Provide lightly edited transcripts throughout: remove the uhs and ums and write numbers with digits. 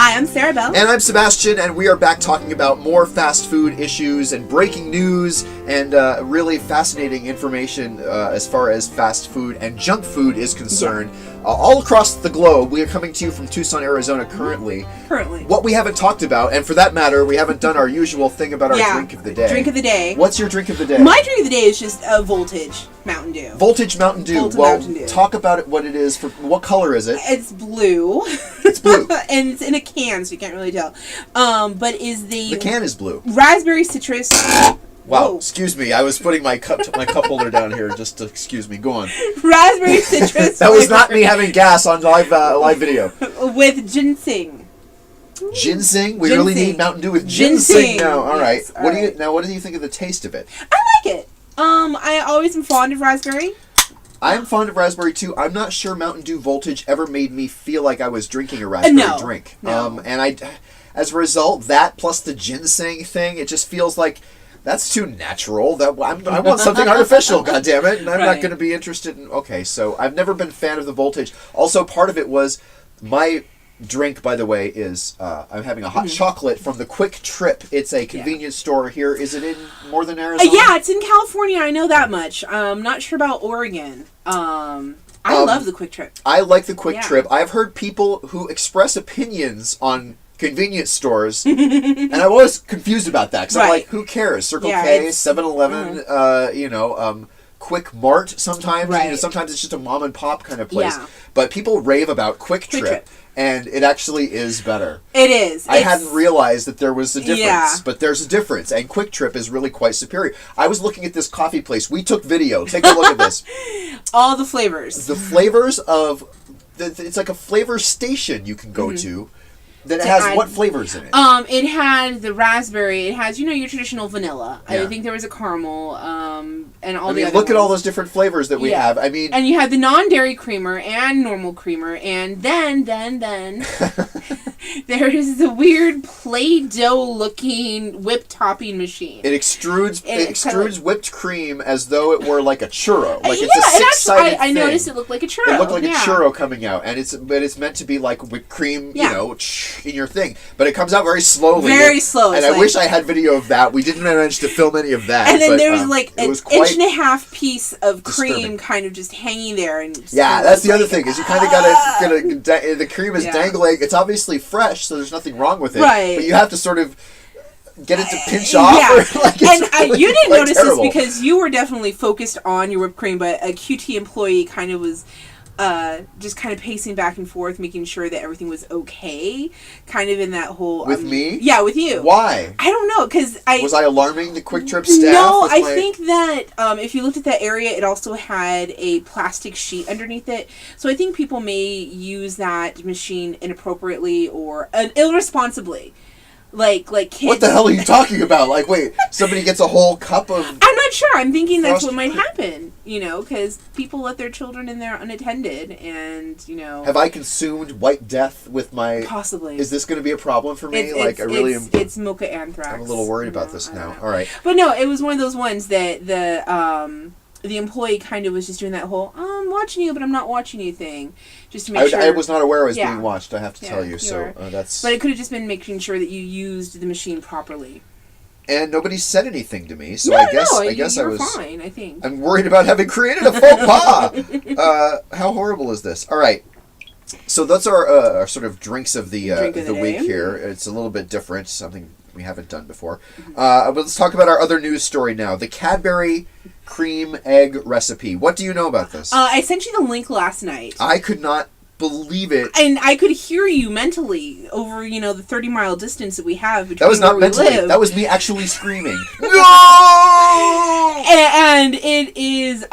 Hi, I'm SaraBelle. And I'm Sebastian, and we are back talking about more fast food issues and breaking news and really fascinating information as far as fast food and junk food is concerned. All across the globe. We are coming to you from Tucson, Arizona currently. What we haven't talked about, and for that matter, we haven't done our usual thing about our drink of the day. Drink of the day. What's your drink of the day? My drink of the day is just a Voltage Mountain Dew. Voltage Mountain Dew. Mountain Dew. Talk about it, what it is. What color is it? It's blue. It's blue. And it's in a can, so you can't really tell. But is the... The can is blue. Raspberry citrus... Wow, excuse me. I was putting my cup holder down here just to excuse me. Go on. Raspberry citrus. That was not me having gas on live video. With ginseng. Ginseng? We really need Mountain Dew with ginseng now. All right. Yes, what do you think of the taste of it? I like it. I always am fond of raspberry. I'm fond of raspberry too. I'm not sure Mountain Dew Voltage ever made me feel like I was drinking a raspberry drink. No. And as a result, that plus the ginseng thing, it just feels like that's too natural. I want something artificial, goddammit, and I'm not going to be interested in... Okay, so I've never been a fan of the Voltage. Also, part of it was my drink, by the way, is I'm having a hot chocolate from the Quick Trip. It's a convenience store here. Is it in Northern Arizona? Yeah, it's in California. I know that much. I'm not sure about Oregon. I love the Quick Trip. I like the Quick Trip. I've heard people who express opinions on convenience stores, and I'm always confused about that because I'm like, who cares? Circle K, 7-Eleven, Quick Mart sometimes. You know, sometimes it's just a mom and pop kind of place. Yeah. But people rave about Quick Trip, and it actually is better. It is. I hadn't realized that there was a difference, but there's a difference, and Quick Trip is really quite superior. I was looking at this coffee place. We took video. Take a look at this. All the flavors. The flavors of... it's like a flavor station you can go to. That it has what flavors in it? It had the raspberry. It has, your traditional vanilla. Yeah. I think there was a caramel, and all the other look ones. at all those different flavors that we have. I mean... And you had the non-dairy creamer and normal creamer, and then... there is the weird Play-Doh looking whipped topping machine. It extrudes whipped cream as though it were like a churro. Like it's a six-sided thing. I noticed it looked like a churro. It looked like a churro coming out, and it's meant to be like whipped cream, in your thing. But it comes out very slowly. Very slow. And I wish I had video of that. We didn't manage to film any of that. And then there was like an inch-and-a-half piece of cream kind of just hanging there. And that's the other thing, is you kind of gotta the cream is dangling. It's obviously fresh, so there's nothing wrong with it. Right. But you have to sort of get it to pinch off. You didn't notice this because you were definitely focused on your whipped cream, but a QT employee kind of was just kind of pacing back and forth, making sure that everything was okay. Kind of in that whole... With me? Yeah, with you. Why? I don't know, because Was I alarming the Quick Trip staff? No, I think that if you looked at that area, it also had a plastic sheet underneath it. So I think people may use that machine inappropriately or irresponsibly. Like kids. What the hell are you talking about? Like, wait, somebody gets a whole cup of... I'm not sure. I'm thinking that's what might happen, because people let their children in there unattended and, Have I consumed White Death with my... Possibly. Is this going to be a problem for me? It's mocha anthrax. I'm a little worried about this now. All right. But no, it was one of those ones that the employee kind of was just doing that whole, I'm watching you, but I'm not watching you thing. Just to make sure. I was not aware I was being watched, I have to tell you. So that's... But it could have just been making sure that you used the machine properly. And nobody said anything to me, so I guess I was fine, I think. I'm worried about having created a faux pas. How horrible is this? All right. So that's our sort of drinks of the week here. It's a little bit different, something we haven't done before. But let's talk about our other news story now. The Cadbury cream egg recipe. What do you know about this? I sent you the link last night. I could not believe it. And I could hear you mentally over, the 30-mile distance that we have between That was not where mentally. we live. That was me actually screaming. No! And it is,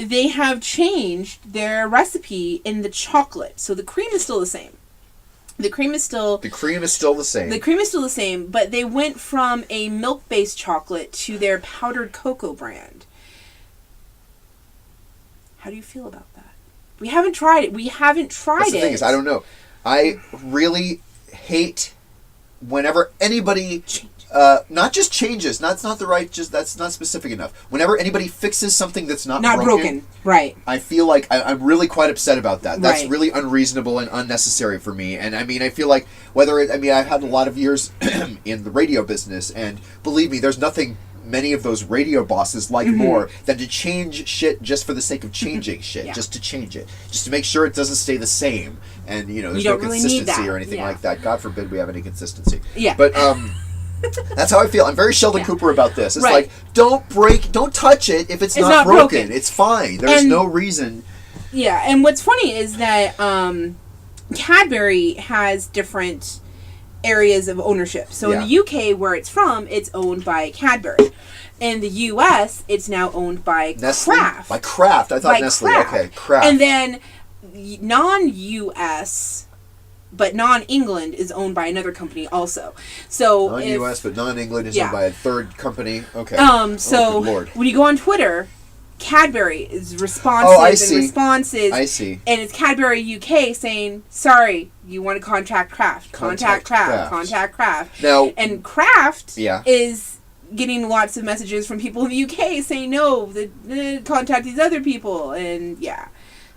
they have changed their recipe in the chocolate. So the cream is still the same. The cream is still the same, but they went from a milk-based chocolate to their powdered cocoa brand. How do you feel about that? We haven't tried it. That's the thing is, I don't know. I really hate whenever anybody Not just changes. That's not the right. That's not specific enough. Whenever anybody fixes something that's not broken, right? I feel like I'm really quite upset about that. That's really unreasonable and unnecessary for me. And I mean, I feel like I've had a lot of years in the radio business, and believe me, there's nothing many of those radio bosses like more than to change shit just for the sake of changing shit, just to change it, just to make sure it doesn't stay the same. And there's no consistency or anything like that. God forbid we have any consistency. Yeah. But that's how I feel. I'm very Sheldon Cooper about this. It's like, don't touch it if it's not broken. It's fine. There's no reason. Yeah, and what's funny is that Cadbury has different areas of ownership. So in the UK, where it's from, it's owned by Cadbury. In the US, it's now owned by Nestle? Kraft. By Kraft. I thought Nestle. Kraft. Okay, Kraft. And then non-US, but non-England is owned by another company also. So non-US, but non-England is owned by a third company. Okay. So good Lord. When you go on Twitter, Cadbury is responsive and responses. I see. And it's Cadbury UK saying, sorry, you want to contact Kraft. Contact Kraft. Now, and Kraft is getting lots of messages from people in the UK saying, no, contact these other people. And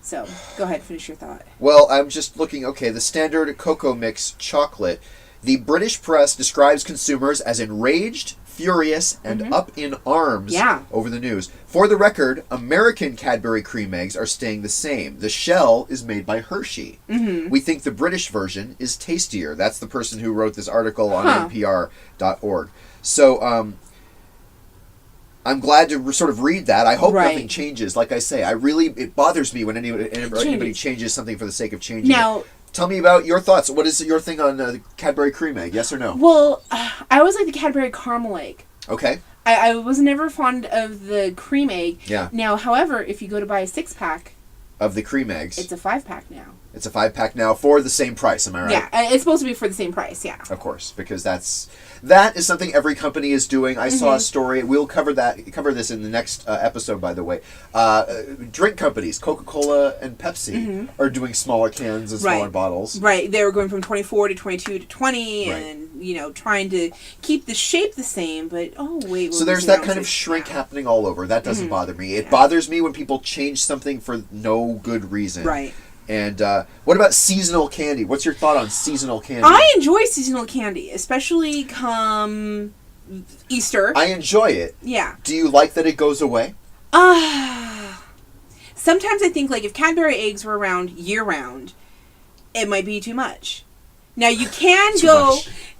so go ahead, finish your thought. Well, I'm just looking, the standard cocoa mix chocolate. The British press describes consumers as enraged, furious, and up in arms over the news. For the record, American Cadbury cream eggs are staying the same. The shell is made by Hershey. We think the British version is tastier. That's the person who wrote this article on NPR.org. So, I'm glad to sort of read that. I hope nothing changes. Like I say, it bothers me when anybody changes something for the sake of changing it. Tell me about your thoughts. What is your thing on the Cadbury cream egg? Yes or no? Well, I always like the Cadbury caramel egg. Okay. I was never fond of the cream egg. Yeah. Now, however, if you go to buy a 6-pack of the cream eggs, it's a 5-pack now. It's a 5-pack now for the same price. Am I right? Yeah, it's supposed to be for the same price. Yeah. Of course, because that is something every company is doing. I saw a story. We'll cover this in the next episode, by the way. Drink companies, Coca-Cola and Pepsi, are doing smaller cans and smaller bottles. Right. They were going from 24 to 22 to 20 and, trying to keep the shape the same, but, so there's that kind of shrink happening all over. That doesn't bother me. It bothers me when people change something for no good reason. Right. And what about seasonal candy? What's your thought on seasonal candy? I enjoy seasonal candy, especially come Easter. I enjoy it. Yeah. Do you like that it goes away? Sometimes I think, if Cadbury eggs were around year-round, it might be too much. Now, you can go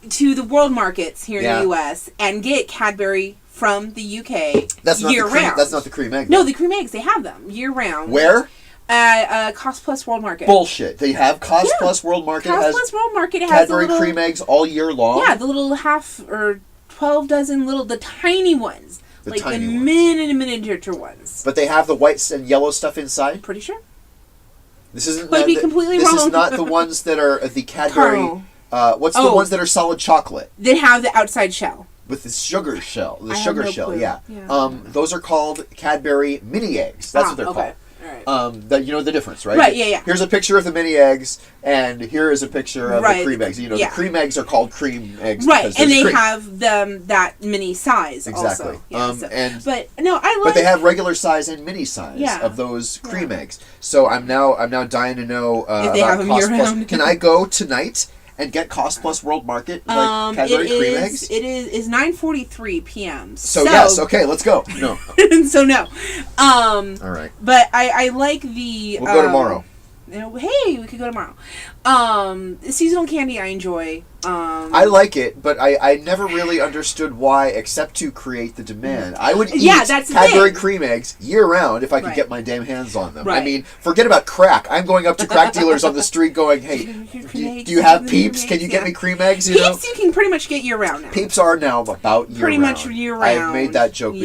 to the world markets here in the U.S. and get Cadbury from the UK year-round. That's not the cream egg. No, the cream eggs, they have them year-round. Where? Cost Plus World Market. Bullshit. They have Cost Plus World Market. Plus World Market has Cadbury cream eggs all year long. Yeah, the little half or 12 dozen the tiny ones. The miniature ones. But they have the white and yellow stuff inside? Pretty sure. This isn't. Could be completely wrong. This is not the ones that are the Cadbury. What's the ones that are solid chocolate? They have the outside shell. With the sugar shell. Clue. Yeah. Those are called Cadbury mini eggs. That's what they're called. Right. That you know the difference, right? Right, yeah. Here's a picture of the mini eggs, and here is a picture of the cream eggs. The cream eggs are called cream eggs, right? And they have that mini size, exactly. Also. Yeah, but no, but they have regular size and mini size of those cream eggs. So I'm now dying to know if they about have them Cost Plus. year-round. Can I go tonight and get Cost Plus World Market Cadbury cream eggs? It is 9:43 p.m. So yes, okay, let's go. No. So no. All right. But I like the. We'll go tomorrow. Hey, we could go tomorrow. Seasonal candy I enjoy. I like it, but I never really understood why, except to create the demand. I would eat Cadbury cream eggs year-round if I could get my damn hands on them. Right. I mean, forget about crack. I'm going up to crack dealers on the street going, hey, do you have Peeps? Can you get me cream eggs? Peeps you can pretty much get year-round now. Peeps are now about year-round. Pretty much year-round. I've made that joke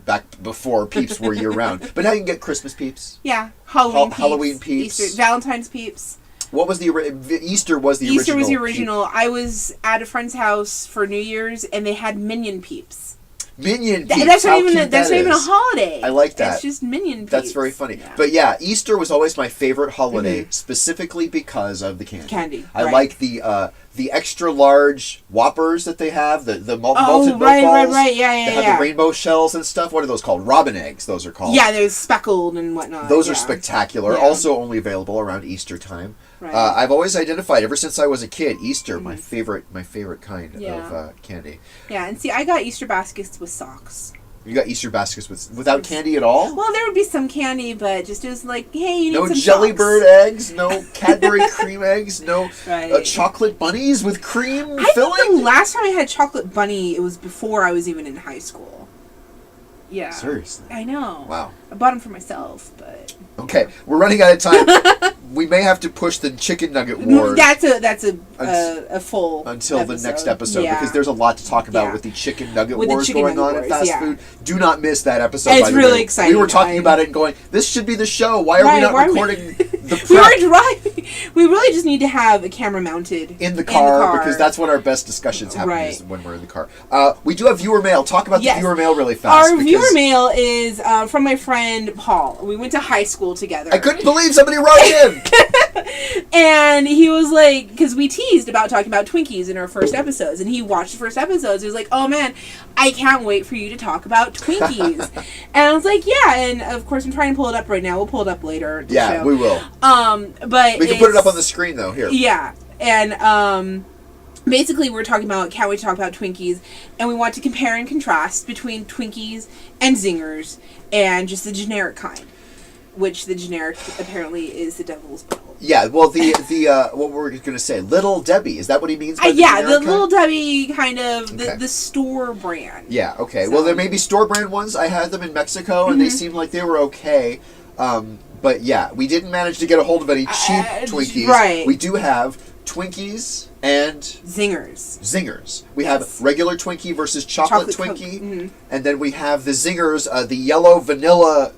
back before Peeps were year-round. But now you can get Christmas Peeps. Yeah. Halloween Peeps. Easter, Valentine's Peeps. What was Easter was the original. Easter was the original. Peep. I was at a friend's house for New Year's, and they had Minion Peeps. Minion Peeps. That's not even a holiday. I like that. It's just Minion Peeps. That's very funny. Yeah. But yeah, Easter was always my favorite holiday, specifically because of the candy. I like the the extra large Whoppers that they have, the malted milk balls. Right. Yeah. They have the rainbow shells and stuff. What are those called? Robin eggs, those are called. Yeah, they're speckled and whatnot. Those are spectacular. Yeah. Also only available around Easter time. Right. I've always identified, ever since I was a kid, Easter, my favorite kind of candy. Yeah, and see, I got Easter baskets with socks. You got Easter baskets without candy at all? Well, there would be some candy, but just it was like, hey, you need some jelly socks. bird eggs, no Cadbury cream eggs, no chocolate bunnies with cream filling? I think the last time I had chocolate bunny, it was before I was even in high school. Yeah. Seriously? I know. Wow. I bought them for myself, but... Okay, we're running out of time. We may have to push the chicken nugget war. That's a full until episode. The next episode because there's a lot to talk about with the chicken nugget wars going on in fast food. Do not miss that episode. It's really exciting. We were talking about it and going, this should be the show. Why are we not recording the prep? We were driving. We really just need to have a camera mounted in the car because that's what our best discussions happen is when we're in the car. We do have viewer mail. Talk about the viewer mail really fast. Our viewer mail is from my friend Paul. We went to high school together. I couldn't believe somebody wrote in. And he was like, because we teased about talking about Twinkies in our first episodes, and he watched the first episodes. He was like, oh man, I can't wait for you to talk about Twinkies. And I was like, yeah, and of course I'm trying to pull it up right now. We'll pull it up later. Yeah, we will. But we can put it up on the screen though, here. Yeah, and basically we're talking about, can't wait to talk about Twinkies, and we want to compare and contrast between Twinkies and Zingers and just the generic kind. Which the generic apparently is the devil's bell. Yeah, well, the what were we going to say? Little Debbie, is that what he means by the generic the Little Debbie kind of, the store brand. Yeah, okay. So. Well, there may be store brand ones. I had them in Mexico, and they seemed like they were okay. But yeah, we didn't manage to get a hold of any cheap Twinkies. Right. We do have Twinkies and... Zingers. We have regular Twinkie versus chocolate Twinkie. And then we have the Zingers, the yellow vanilla...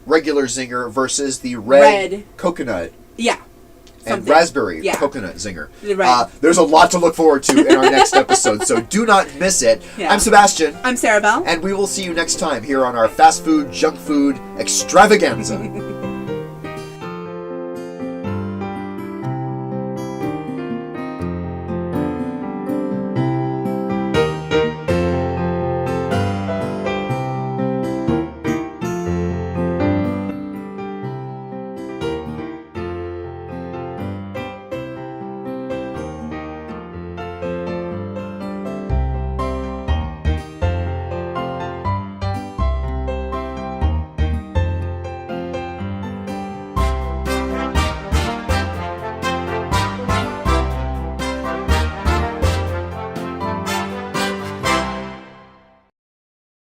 regular Zinger versus the red coconut. Yeah. And raspberry coconut Zinger. There's a lot to look forward to in our next episode, so do not miss it. Yeah. I'm Sebastian. I'm SaraBelle. And we will see you next time here on our fast food, junk food extravaganza.